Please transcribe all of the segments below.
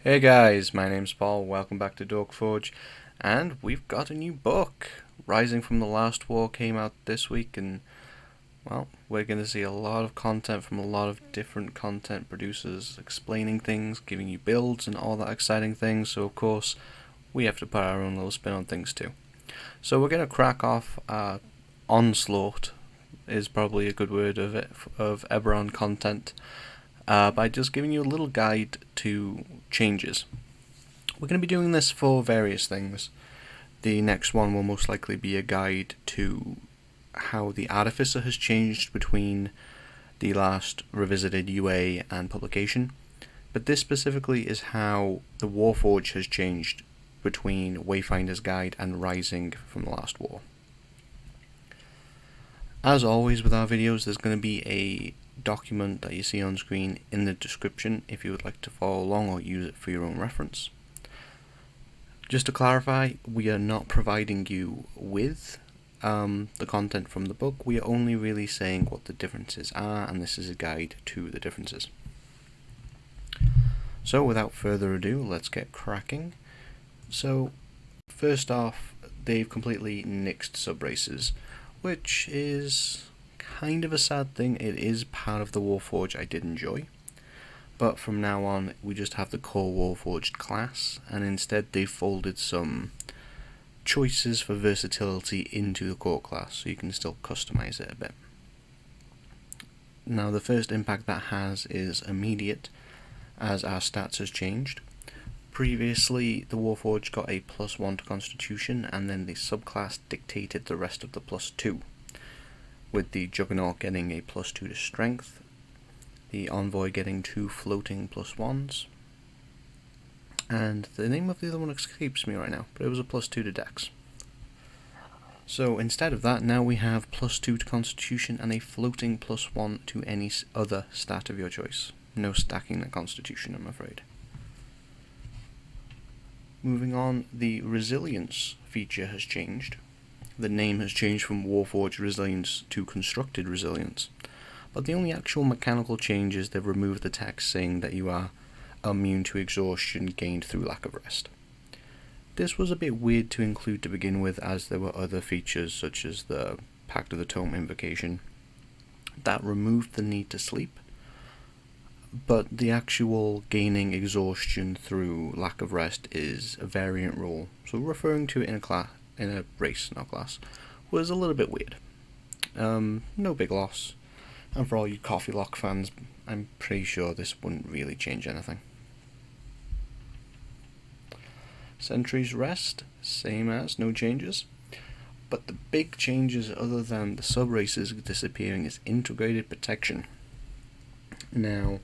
Hey guys, my name's Paul, welcome back to Dork Forge, and we've got a new book. Rising from the Last War came out this week, and well, we're going to see a lot of content from a lot of different content producers explaining things, giving you builds and all that exciting things, so of course we have to put our own little spin on things too. So we're going to crack off Onslaught, is probably a good word of Eberron content, by just giving you a little guide to changes. We're going to be doing this for various things. The next one will most likely be a guide to how the Artificer has changed between the last revisited UA and publication, but this specifically is how the Warforge has changed between Wayfinder's Guide and Rising from the Last War. As always with our videos, there's going to be a document that you see on screen in the description if you would like to follow along or use it for your own reference. Just to clarify, we are not providing you with the content from the book. We are only really saying what the differences are, and this is a guide to the differences. So without further ado, let's get cracking. So first off, they've completely nixed subraces, which is kind of a sad thing. It is part of the Warforge I did enjoy, but from now on we just have the core Warforged class, and instead they've folded some choices for versatility into the core class, so you can still customize it a bit. Now the first impact that has is immediate, as our stats has changed. Previously the Warforged got a +1 to Constitution, and then the subclass dictated the rest of the +2, with the Juggernaut getting a +2 to Strength, the Envoy getting 2 floating +1s, and the name of the other one escapes me right now, but it was a +2 to Dex. So instead of that, now we have +2 to Constitution and a floating +1 to any other stat of your choice. No stacking the Constitution, I'm afraid. Moving on, the Resilience feature has changed. The name has changed from Warforged Resilience to Constructed Resilience, but the only actual mechanical change is they've removed the text saying that you are immune to exhaustion gained through lack of rest. This was a bit weird to include to begin with, as there were other features such as the Pact of the Tome invocation that removed the need to sleep, but the actual gaining exhaustion through lack of rest is a variant rule, so referring to it in a race, not class, was a little bit weird. No big loss, and for all you Coffee Lock fans, I'm pretty sure this wouldn't really change anything. Sentry's Rest, same as, no changes. But the big changes, other than the sub-races disappearing, is Integrated Protection. Now,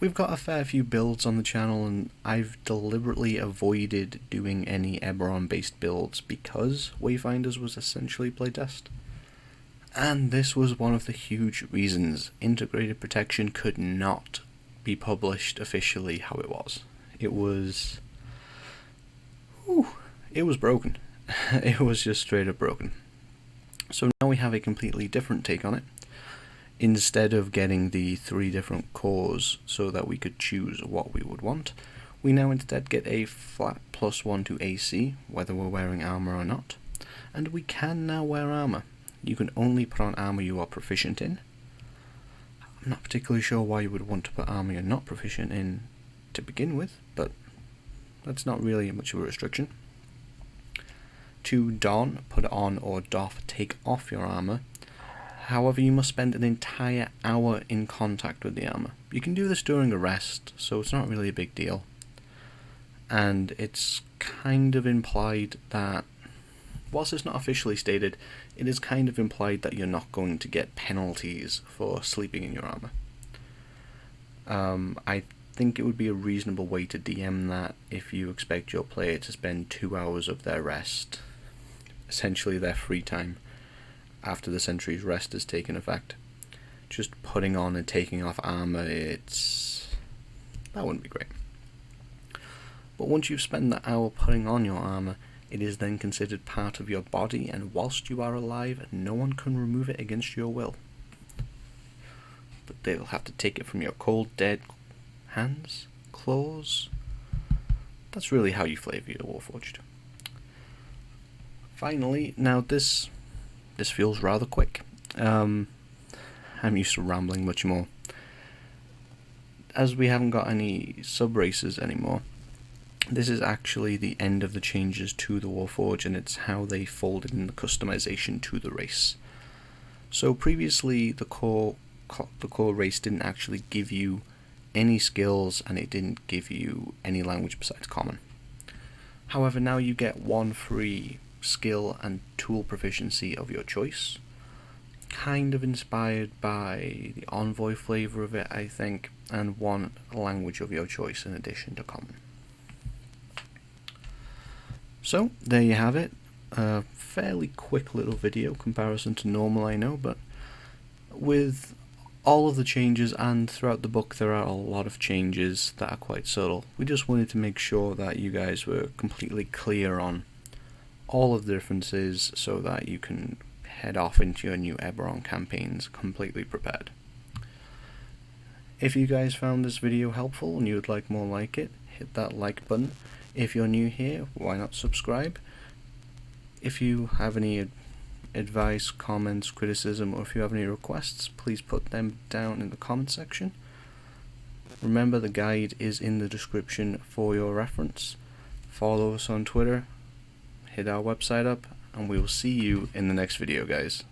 we've got a fair few builds on the channel, and I've deliberately avoided doing any Eberron based builds because Wayfinders was essentially playtest. And this was one of the huge reasons Integrated Protection could not be published officially how it was. It was broken. It was just straight up broken. So now we have a completely different take on it. Instead of getting the 3 different cores so that we could choose what we would want, we now instead get a flat +1 to AC, whether we're wearing armor or not. And we can now wear armor. You can only put on armor you are proficient in. I'm not particularly sure why you would want to put armor you're not proficient in to begin with, but that's not really much of a restriction. To don, put on or doff, take off your armor. However, you must spend an entire hour in contact with the armor. You can do this during a rest, so it's not really a big deal. And it's kind of implied that, whilst it's not officially stated, it is kind of implied that you're not going to get penalties for sleeping in your armor. I think it would be a reasonable way to DM that if you expect your player to spend 2 hours of their rest, essentially their free time, after the Sentry's Rest has taken effect. Just putting on and taking off armor, that wouldn't be great. But once you've spent that hour putting on your armor, it is then considered part of your body, and whilst you are alive, no one can remove it against your will. But they'll have to take it from your cold, dead hands, claws, that's really how you flavour your Warforged. Finally, now this feels rather quick. I'm used to rambling much more. As we haven't got any sub-races anymore, this is actually the end of the changes to the Warforge, and it's how they folded in the customization to the race. So previously the core race didn't actually give you any skills, and it didn't give you any language besides common. However, now you get one free skill and tool proficiency of your choice, kind of inspired by the Envoy flavour of it, I think, and one language of your choice in addition to common. So there you have it, a fairly quick little video comparison to normal, I know, but with all of the changes, and throughout the book there are a lot of changes that are quite subtle. We just wanted to make sure that you guys were completely clear on all of the differences so that you can head off into your new Eberron campaigns completely prepared. If you guys found this video helpful and you would like more like it, hit that like button. If you're new here, why not subscribe? If you have any advice, comments, criticism, or if you have any requests, please put them down in the comment section. Remember, the guide is in the description for your reference. Follow us on Twitter, hit our website up, and we will see you in the next video, guys.